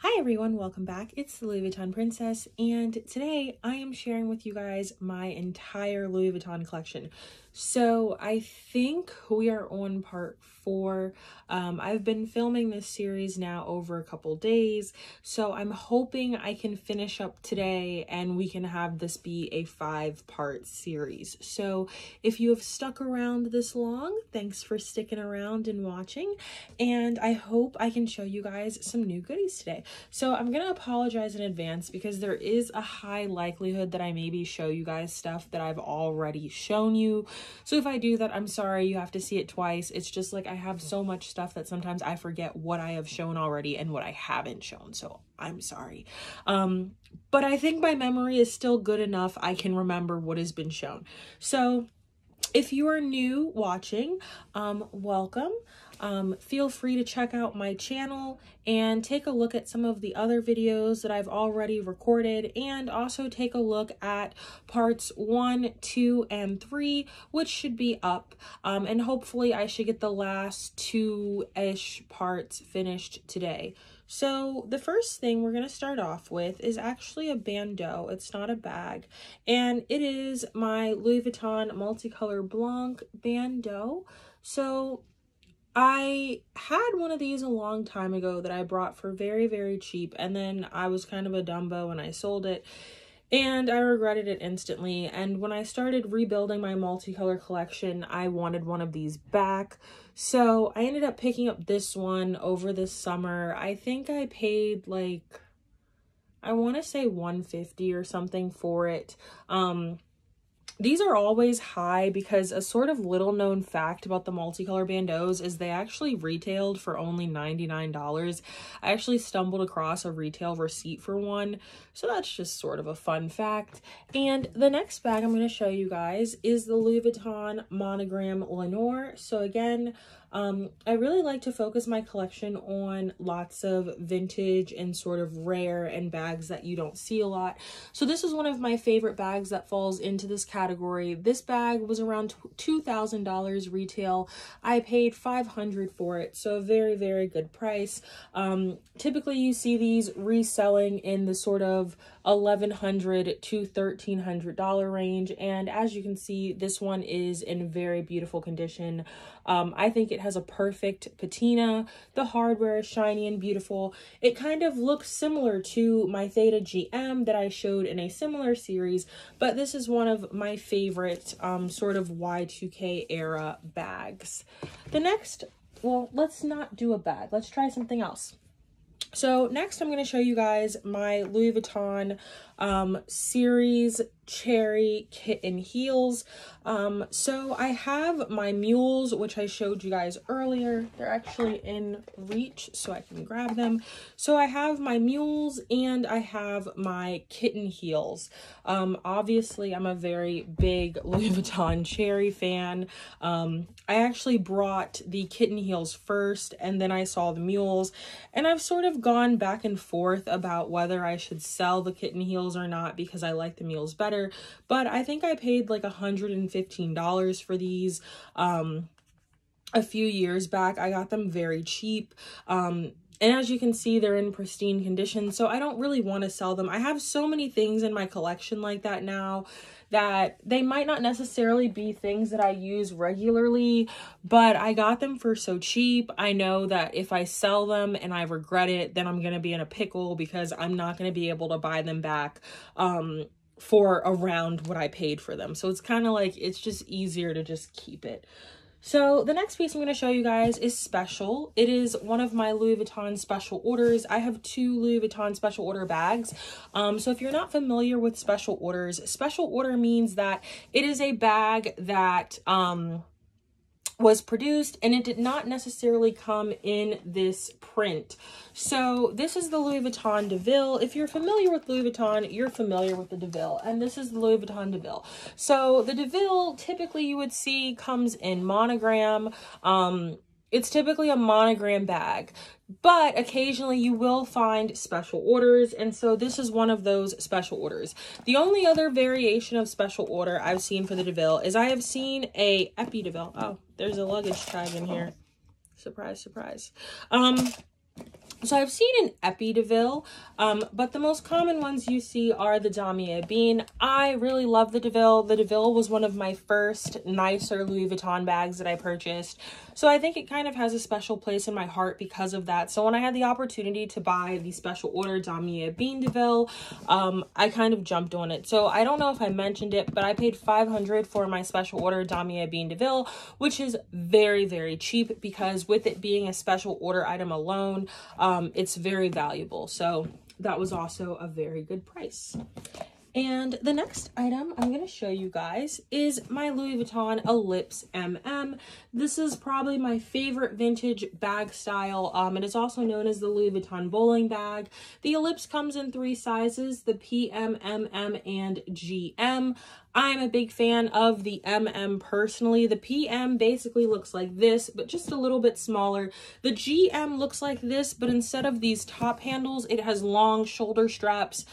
Hi everyone, welcome back. It's the Louis Vuitton Princess, and today I am sharing with you guys my entire Louis Vuitton collection. So I think we are on part 4. I've been filming this series now over a couple days, so I'm hoping I can finish up today and we can have this be a 5-part series. So if you have stuck around this long, thanks for sticking around and watching, and I hope I can show you guys some new goodies today. So I'm gonna apologize in advance because there is a high likelihood that I maybe show you guys stuff that I've already shown you. So if I do that, I'm sorry, you have to see it twice. It's just like I have so much stuff that sometimes I forget what I have shown already and what I haven't shown, so I'm sorry. But I think my memory is still good enough I can remember what has been shown. So if you are new watching, welcome. Feel free to check out my channel and take a look at some of the other videos that I've already recorded, and also take a look at parts 1, 2, and 3, which should be up. And hopefully I should get the last 2-ish parts finished today. So the first thing we're going to start off with is actually a bandeau. It's not a bag, and it is my Louis Vuitton multicolor Blanc bandeau. So I had one of these a long time ago that I brought for very, very cheap, and then I was kind of a dumbo and I sold it, and I regretted it instantly. And when I started rebuilding my multicolor collection, I wanted one of these back. So I ended up picking up this one over this summer. I think I paid like, I want to say $150 or something for it. These are always high because a sort of little known fact about the multicolor bandeaus is they actually retailed for only $99. I actually stumbled across a retail receipt for one, so that's just sort of a fun fact. And the next bag I'm going to show you guys is the Louis Vuitton Monogramlenore. So again, I really like to focus my collection on lots of vintage and sort of rare and bags that you don't see a lot. So this is one of my favorite bags that falls into this category. This bag was around $2,000 retail. I paid $500 for it, so a very, very good price. Typically you see these reselling in the sort of $1,100 to $1,300 range, and as you can see, this one is in very beautiful condition. I think it has a perfect patina. The hardware is shiny and beautiful. It kind of looks similar to my Theta GM that I showed in a similar series, but this is one of my favorite sort of Y2K era bags. The next, well, let's not do a bag. Let's try something else. So next I'm going to show you guys my Louis Vuitton series cherry kitten heels. So I have my mules, which I showed you guys earlier. They're actually in reach so I can grab them. So I have my mules and I have my kitten heels. Obviously I'm a very big Louis Vuitton cherry fan. I actually brought the kitten heels first and then I saw the mules, and I've sort of gone back and forth about whether I should sell the kitten heels or not because I like the mules better, but I think I paid like $115 for these a few years back. I got them very cheap. And as you can see, they're in pristine condition, so I don't really want to sell them. I have so many things in my collection like that now that they might not necessarily be things that I use regularly, but I got them for so cheap. I know that if I sell them and I regret it, then I'm going to be in a pickle because I'm not going to be able to buy them back for around what I paid for them. So it's kind of like, it's just easier to just keep it. So the next piece I'm going to show you guys is special. It is one of my Louis Vuitton special orders. I have 2 Louis Vuitton special order bags. So if you're not familiar with special orders, special order means that it is a bag that was produced and it did not necessarily come in this print. So this is the Louis Vuitton DeVille. If you're familiar with Louis Vuitton, you're familiar with the DeVille, and this is the Louis Vuitton DeVille. So the DeVille typically you would see comes in monogram. It's typically a monogram bag, but occasionally you will find special orders, and so this is one of those special orders. The only other variation of special order I've seen for the DeVille is I have seen a Epi DeVille. Oh, there's a luggage tag in here. Surprise, surprise. So I've seen an Epi DeVille, but the most common ones you see are the Damier Bean. I really love the DeVille. The DeVille was one of my first nicer Louis Vuitton bags that I purchased. So I think it kind of has a special place in my heart because of that. So when I had the opportunity to buy the special order Damier Bean DeVille, I kind of jumped on it. So I don't know if I mentioned it, but I paid $500 for my special order Damier Bean DeVille, which is very, very cheap because with it being a special order item alone, it's very valuable. So that was also a very good price. And the next item I'm going to show you guys is my Louis Vuitton Ellipse MM. This is probably my favorite vintage bag style. It is also known as the Louis Vuitton bowling bag. The Ellipse comes in 3 sizes, the PM, MM, and GM. I'm a big fan of the MM personally. The PM basically looks like this, but just a little bit smaller. The GM looks like this, but instead of these top handles, it has long shoulder straps.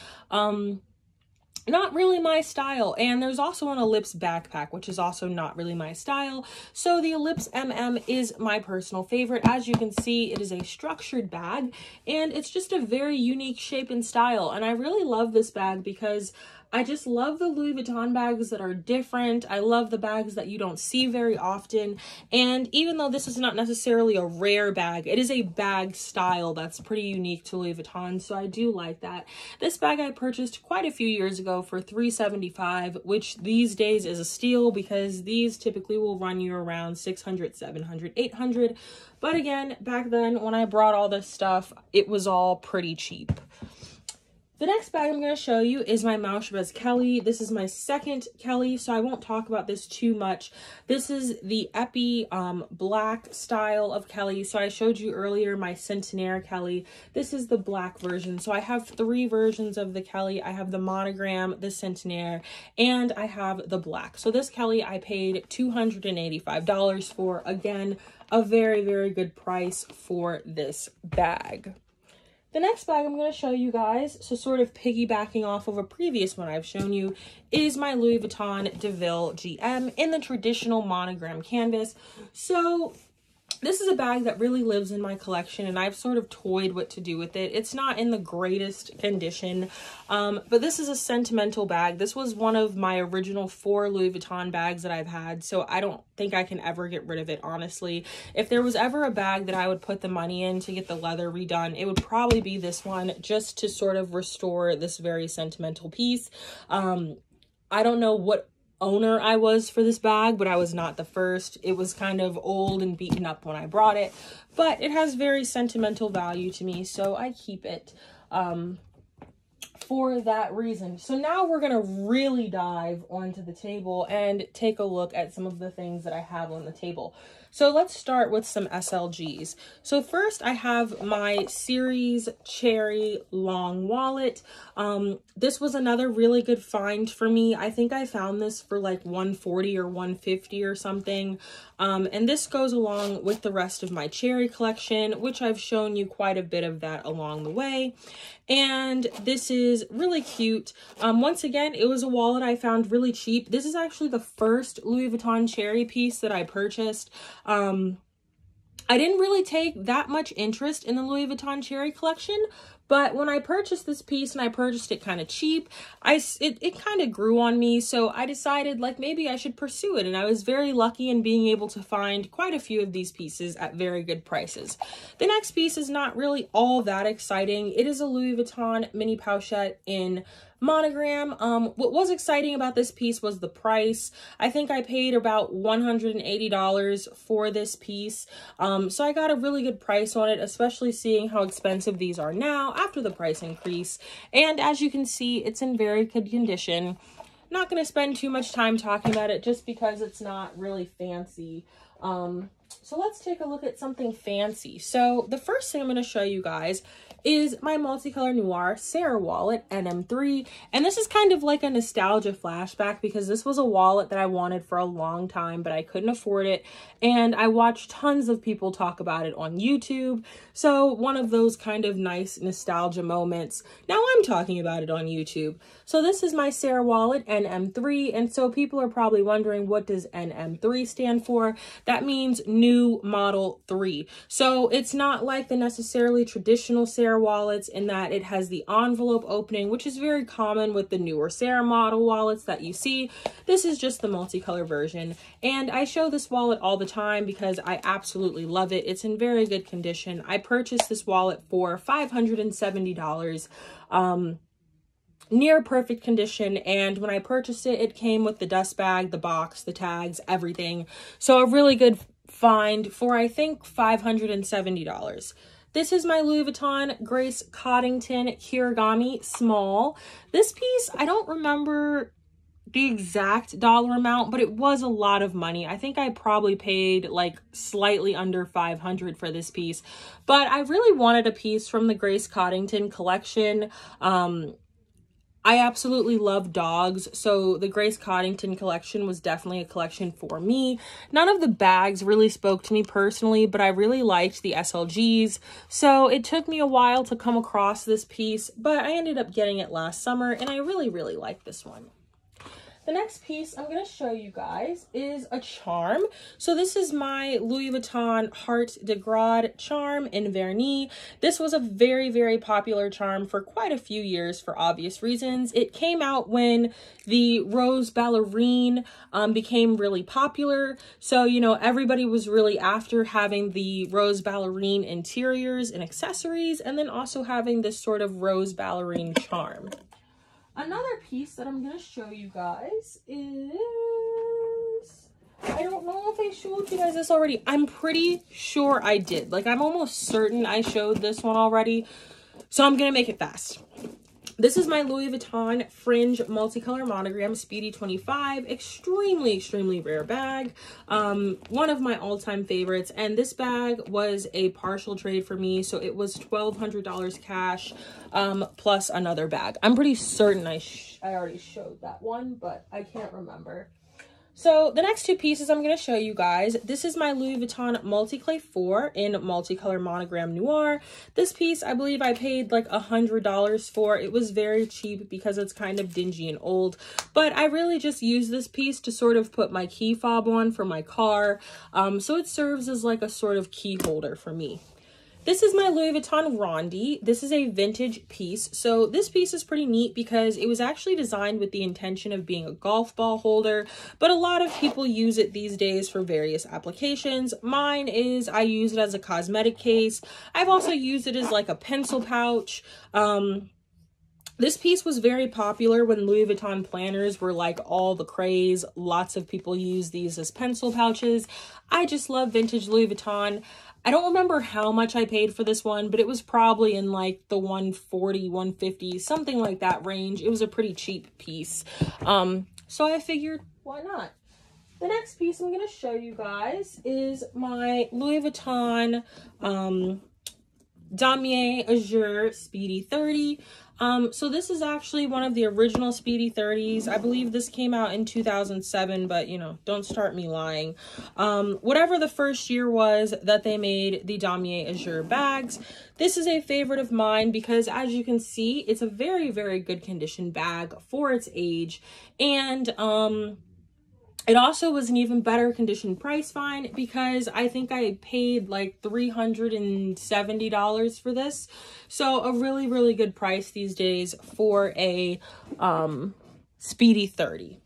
Not really my style. And there's also an Ellipse backpack, which is also not really my style. So the Ellipse MM is my personal favorite. As you can see, it is a structured bag and it's just a very unique shape and style. And I really love this bag because I just love the Louis Vuitton bags that are different. I love the bags that you don't see very often. And even though this is not necessarily a rare bag, it is a bag style that's pretty unique to Louis Vuitton. So I do like that. This bag I purchased quite a few years ago for $375, which these days is a steal because these typically will run you around $600, $700, $800. But again, back then when I brought all this stuff, it was all pretty cheap. The next bag I'm going to show you is my Mauchebez Kelly. This is my second Kelly, so I won't talk about this too much. This is the Epi black style of Kelly. So I showed you earlier my Centenaire Kelly. This is the black version. So I have 3 versions of the Kelly. I have the Monogram, the Centenaire, and I have the black. So this Kelly I paid $285 for. Again, a very, very good price for this bag. The next bag I'm going to show you guys, so sort of piggybacking off of a previous one I've shown you, is my Louis Vuitton DeVille GM in the traditional monogram canvas. So this is a bag that really lives in my collection and I've sort of toyed what to do with it. It's not in the greatest condition, but this is a sentimental bag. This was one of my original 4 Louis Vuitton bags that I've had, so I don't think I can ever get rid of it, honestly. If there was ever a bag that I would put the money in to get the leather redone, it would probably be this one, just to sort of restore this very sentimental piece. I don't know what owner I was for this bag, but I was not the first. It was kind of old and beaten up when I brought it, but it has very sentimental value to me, so I keep it for that reason. So now we're gonna really dive onto the table and take a look at some of the things that I have on the table. So let's start with some SLGs. So first I have my Series Cherry Long Wallet. This was another really good find for me. I think I found this for like $140 or $150 or something. And this goes along with the rest of my Cherry collection, which I've shown you quite a bit of that along the way. And this is really cute. Once again, it was a wallet I found really cheap. This is actually the first Louis Vuitton Cherry piece that I purchased. I didn't really take that much interest in the Louis Vuitton Cherry collection, but when I purchased this piece and I purchased it kind of cheap, it kind of grew on me. So I decided like maybe I should pursue it. And I was very lucky in being able to find quite a few of these pieces at very good prices. The next piece is not really all that exciting. It is a Louis Vuitton mini Pouchette in monogram. What was exciting about this piece was the price. I think I paid about $180 for this piece. So I got a really good price on it, especially seeing how expensive these are now after the price increase. And as you can see, it's in very good condition. Not going to spend too much time talking about it just because it's not really fancy. So let's take a look at something fancy. So the first thing I'm going to show you guys is my Multicolor Noir Sarah wallet, NM3. And this is kind of like a nostalgia flashback because this was a wallet that I wanted for a long time, but I couldn't afford it. And I watched tons of people talk about it on YouTube. So one of those kind of nice nostalgia moments. Now I'm talking about it on YouTube. So this is my Sarah wallet, NM3. And so people are probably wondering, what does NM3 stand for? That means new Model 3. So it's not like the necessarily traditional Sarah wallets in that it has the envelope opening, which is very common with the newer Sarah model wallets that you see. This is just the multicolor version. And I show this wallet all the time because I absolutely love it. It's in very good condition. I purchased this wallet for $570. Near perfect condition, and when I purchased it, it came with the dust bag, the box, the tags, everything. So a really good find for, I think, $570. This is my Louis Vuitton Grace Coddington Kirigami Small. This piece, I don't remember the exact dollar amount, but it was a lot of money. I think I probably paid like slightly under $500 for this piece, but I really wanted a piece from the Grace Coddington collection. I absolutely love dogs, so the Grace Coddington collection was definitely a collection for me. None of the bags really spoke to me personally, but I really liked the SLGs, so it took me a while to come across this piece, but I ended up getting it last summer, and I really, really like this one. The next piece I'm going to show you guys is a charm. So this is my Louis Vuitton Heart de Grade charm in vernis. This was a very, very popular charm for quite a few years for obvious reasons. It came out when the Rose Ballerine became really popular. So, you know, everybody was really after having the Rose Ballerine interiors and accessories, and then also having this sort of Rose Ballerine charm. Another piece that I'm going to show you guys is, I don't know if I showed you guys this already. I'm pretty sure I did. Like, I'm almost certain I showed this one already. So I'm going to make it fast. This is my Louis Vuitton Fringe Multicolor Monogram Speedy 25. Extremely, extremely rare bag. One of my all-time favorites. And this bag was a partial trade for me. So it was $1,200 cash plus another bag. I'm pretty certain I already showed that one, but I can't remember. So the next two pieces I'm going to show you guys, this is my Louis Vuitton Multiclay 4 in multicolor Monogram Noir. This piece, I believe I paid like $100 for. It was very cheap because it's kind of dingy and old, but I really just use this piece to sort of put my key fob on for my car. So it serves as like a sort of key holder for me. This is my Louis Vuitton Rondi. This is a vintage piece. So this piece is pretty neat because it was actually designed with the intention of being a golf ball holder, but a lot of people use it these days for various applications. Mine is, I use it as a cosmetic case. I've also used it as like a pencil pouch. This piece was very popular when Louis Vuitton planners were like all the craze. Lots of people use these as pencil pouches. I just love vintage Louis Vuitton. I don't remember how much I paid for this one, but it was probably in like the $140, $150, something like that range. It was a pretty cheap piece. So I figured, why not? The next piece I'm going to show you guys is my Louis Vuitton Damier Azure Speedy 30. So this is actually one of the original Speedy 30s. I believe this came out in 2007, but you know, don't start me lying. Whatever the first year was that they made the Damier Azure bags, this is a favorite of mine because as you can see, it's a very, very good condition bag for its age. And, it also was an even better condition price find because I think I paid like $370 for this. So a really, really good price these days for a Speedy 30.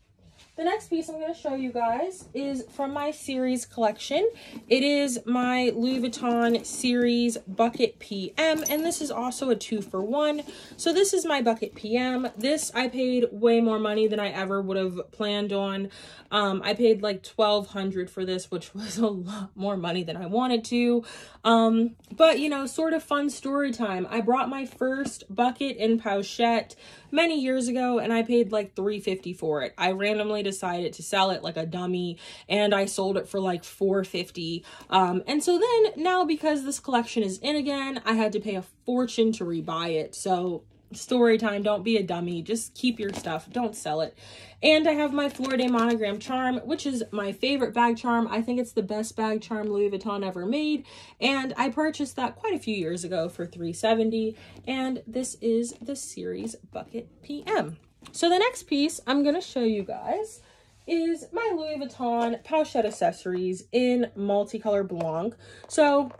The next piece I'm going to show you guys is from my series collection. It is my Louis Vuitton series Bucket PM, and this is also a 2-for-1. So this is my Bucket PM. This I paid way more money than I ever would have planned on. I paid like $1,200 for this, which was a lot more money than I wanted to. But you know, sort of fun story time. I brought my first bucket in Pouchette many years ago and I paid like $350 for it. I randomly decided to sell it like a dummy and I sold it for like $450. And so then now because this collection is in again, I had to pay a fortune to rebuy it. So story time, don't be a dummy, just keep your stuff, don't sell it. And I have my Fleur de Monogram charm, which is my favorite bag charm. I think it's the best bag charm Louis Vuitton ever made, and I purchased that quite a few years ago for $370, and this is the series Bucket PM. So the next piece I'm going to show you guys is my Louis Vuitton Powershed Accessories in multicolor blanc. So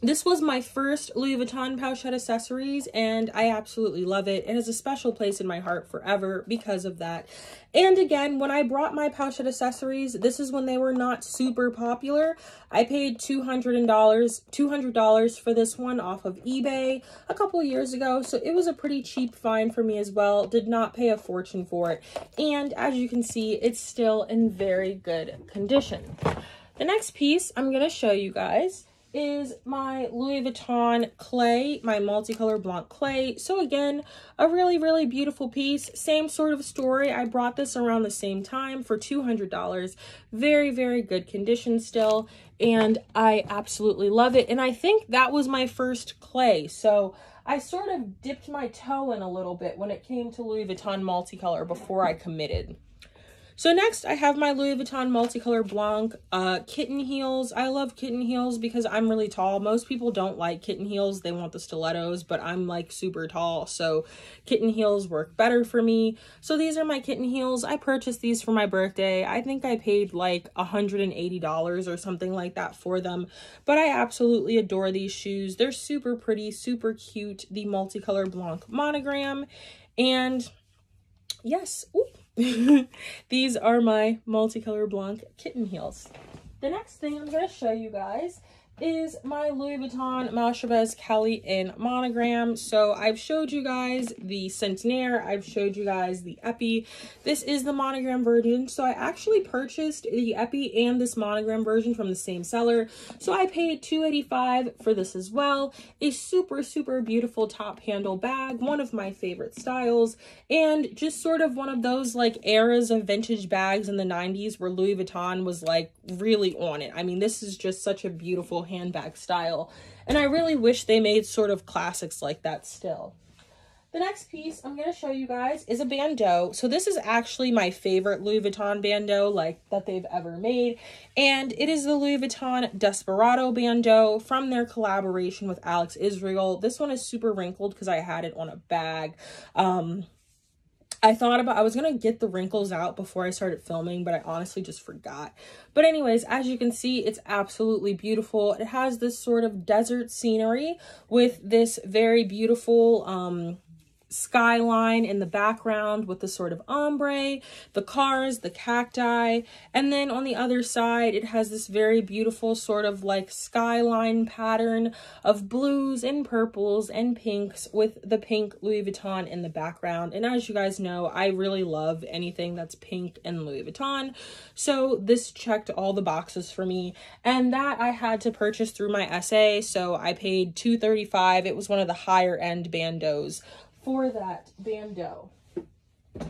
this was my first Louis Vuitton Pouchette Accessories, and I absolutely love it. It has a special place in my heart forever because of that. And again, when I brought my Pouchette Accessories, this is when they were not super popular. I paid $200 for this one off of eBay a couple years ago, so it was a pretty cheap find for me as well. Did not pay a fortune for it. And as you can see, it's still in very good condition. The next piece I'm going to show you guys is my Louis Vuitton clay, my multicolor blanc clay. So again, a really, really beautiful piece. Same sort of story. I brought this around the same time for $200. Very, very good condition still. And I absolutely love it. And I think that was my first clay. So I sort of dipped my toe in a little bit when it came to Louis Vuitton multicolor before I committed. So next I have my Louis Vuitton multicolor blanc kitten heels. I love kitten heels because I'm really tall. Most people don't like kitten heels. They want the stilettos, but I'm like super tall. So kitten heels work better for me. So these are my kitten heels. I purchased these for my birthday. I think I paid like $180 or something like that for them. But I absolutely adore these shoes. They're super pretty, super cute. The multicolor blanc monogram. And yes, these are my multicolor blanc kitten heels. The next thing I'm going to show you guys is my Louis Vuitton Malchavez Kelly in monogram. So I've showed you guys the Centenaire, I've showed you guys the Epi. This is the monogram version. So I actually purchased the Epi and this monogram version from the same seller. So I paid $285 for this as well. A super, super beautiful top handle bag, one of my favorite styles, and just sort of one of those like eras of vintage bags in the 90s where Louis Vuitton was like really on it. I mean, this is just such a beautiful handbag style, and I really wish they made sort of classics like that still. The next piece I'm going to show you guys is a bandeau. So this is actually my favorite Louis Vuitton bandeau like that they've ever made, and it is the Louis Vuitton Desperado bandeau from their collaboration with Alex Israel. This one is super wrinkled because I had it on a bag. I was going to get the wrinkles out before I started filming, but I honestly just forgot. But anyways, as you can see, it's absolutely beautiful. It has this sort of desert scenery with this very beautiful, skyline in the background with the sort of ombre, the cars, the cacti, and then on the other side it has this very beautiful sort of like skyline pattern of blues and purples and pinks with the pink Louis Vuitton in the background. And as you guys know, I really love anything that's pink and Louis Vuitton, so this checked all the boxes for me, and that I had to purchase through my SA, so I paid $235. It was one of the higher end bandeaus for that bandeau.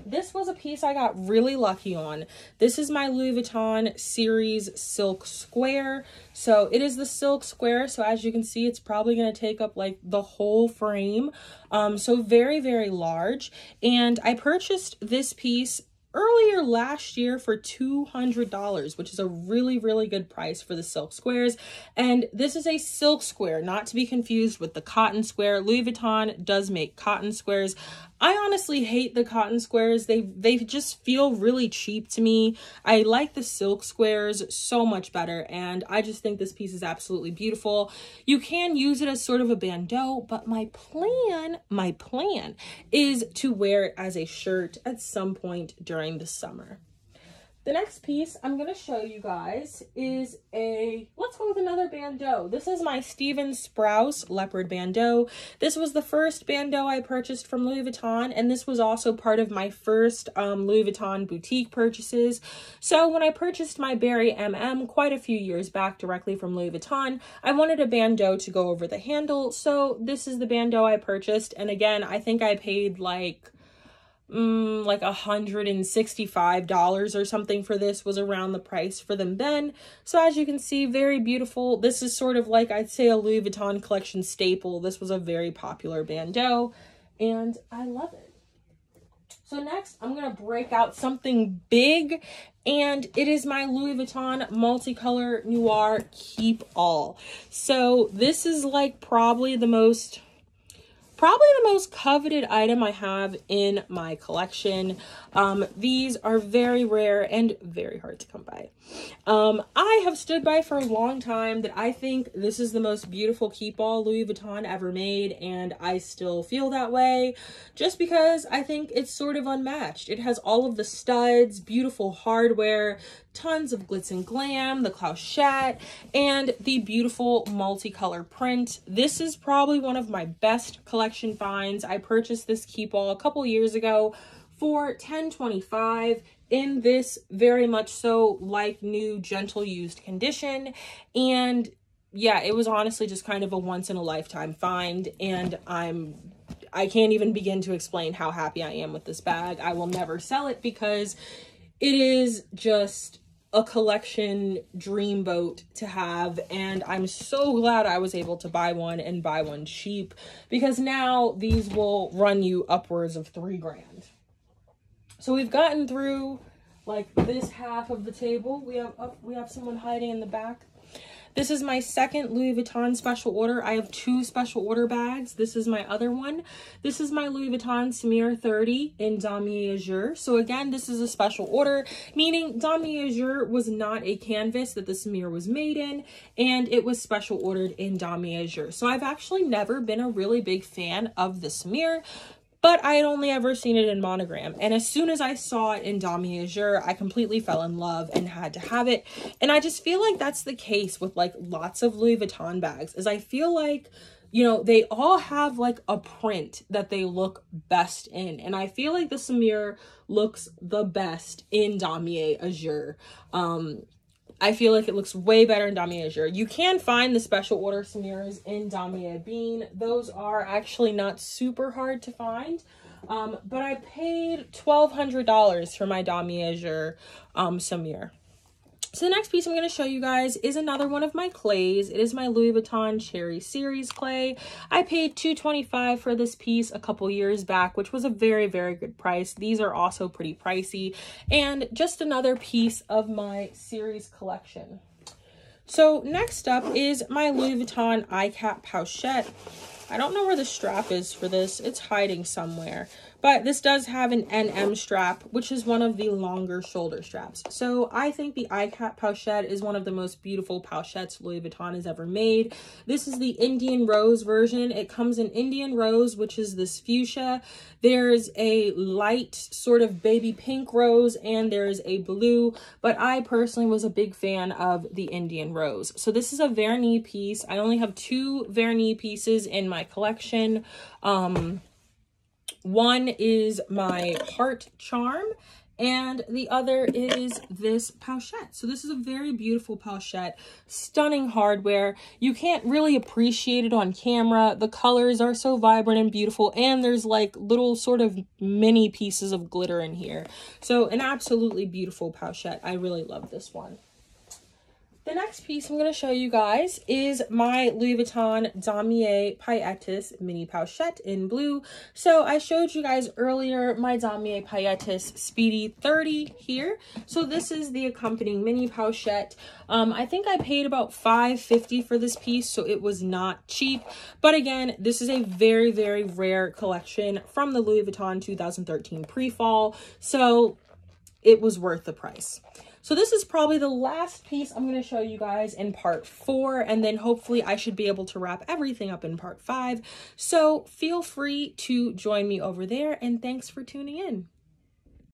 This was a piece I got really lucky on. This is my Louis Vuitton series silk square. So it is the silk square. So as you can see, it's probably going to take up like the whole frame. So very, very large. And I purchased this piece earlier last year for $200, which is a really, really good price for the silk squares. And this is a silk square, not to be confused with the cotton square. Louis Vuitton does make cotton squares. I honestly hate the cotton squares. They just feel really cheap to me. I like the silk squares so much better, and I just think this piece is absolutely beautiful. You can use it as sort of a bandeau, but my plan is to wear it as a shirt at some point during the summer. The next piece I'm going to show you guys is let's go with another bandeau. This is my Steven Sprouse Leopard bandeau. This was the first bandeau I purchased from Louis Vuitton, and this was also part of my first Louis Vuitton boutique purchases. So when I purchased my Damier MM quite a few years back directly from Louis Vuitton, I wanted a bandeau to go over the handle. So this is the bandeau I purchased, and again, I think I paid like $165 or something for this, was around the price for them then. So as you can see, very beautiful. This is sort of like, I'd say, a Louis Vuitton collection staple. This was a very popular bandeau, and I love it. So next, I'm going to break out something big, and it is my Louis Vuitton Multicolor Noir Keepall. So this is like probably the most probably the most coveted item I have in my collection. These are very rare and very hard to come by. I have stood by for a long time that I think this is the most beautiful Keepall Louis Vuitton ever made, and I still feel that way just because I think it's sort of unmatched. It has all of the studs, beautiful hardware, tons of glitz and glam, the clochette, and the beautiful multicolor print. This is probably one of my best collection finds. I purchased this Keepall a couple years ago for $10.25 in this very much so like new, gentle used condition. And yeah, it was honestly just kind of a once in a lifetime find, and I can't even begin to explain how happy I am with this bag. I will never sell it because it is just a collection dreamboat to have, and I'm so glad I was able to buy one and buy one cheap, because now these will run you upwards of $3 grand. So we've gotten through like this half of the table. We have someone hiding in the back. This is my second Louis Vuitton special order. I have 2 special order bags. This is my other one. This is my Louis Vuitton Damier 30 in Damier Azure. So again, this is a special order, meaning Damier Azure was not a canvas that the Damier was made in, and it was special ordered in Damier Azure. So I've actually never been a really big fan of the Damier, but I had only ever seen it in Monogram. And as soon as I saw it in Damier Azure, I completely fell in love and had to have it. And I just feel like that's the case with like lots of Louis Vuitton bags, is I feel like, you know, they all have like a print that they look best in. And I feel like the Damier looks the best in Damier Azure. I feel like it looks way better in Damier Azure. You can find the special order Damiers in Damier Bean. Those are actually not super hard to find. But I paid $1,200 for my Damier Azure Damier. So the next piece I'm going to show you guys is another one of my clays. It is my Louis Vuitton Cherry Series clay. I paid $225 for this piece a couple years back, which was a very, very good price. These are also pretty pricey, and just another piece of my series collection. So next up is my Louis Vuitton iCap Pouchette. I don't know where the strap is for this. It's hiding somewhere. But this does have an NM strap, which is one of the longer shoulder straps. So I think the iCap Pouchette is one of the most beautiful pouchettes Louis Vuitton has ever made. This is the Indian Rose version. It comes in Indian Rose, which is this fuchsia. There's a light sort of baby pink rose, and there's a blue. But I personally was a big fan of the Indian Rose. So this is a vernis piece. I only have 2 vernis pieces in my collection. One is my Heart Charm, and the other is this Pouchette. So this is a very beautiful Pouchette, stunning hardware. You can't really appreciate it on camera. The colors are so vibrant and beautiful, and there's like little sort of mini pieces of glitter in here. So an absolutely beautiful Pouchette. I really love this one. The next piece I'm going to show you guys is my Louis Vuitton Damier Paillettes Mini Pouchette in blue. So I showed you guys earlier my Damier Paillettes Speedy 30 here. So this is the accompanying mini pouchette. I think I paid about $5.50 for this piece, so it was not cheap. But again, this is a very, very rare collection from the Louis Vuitton 2013 pre-fall. So it was worth the price. So this is probably the last piece I'm going to show you guys in part 4, and then hopefully I should be able to wrap everything up in part 5. So feel free to join me over there, and thanks for tuning in.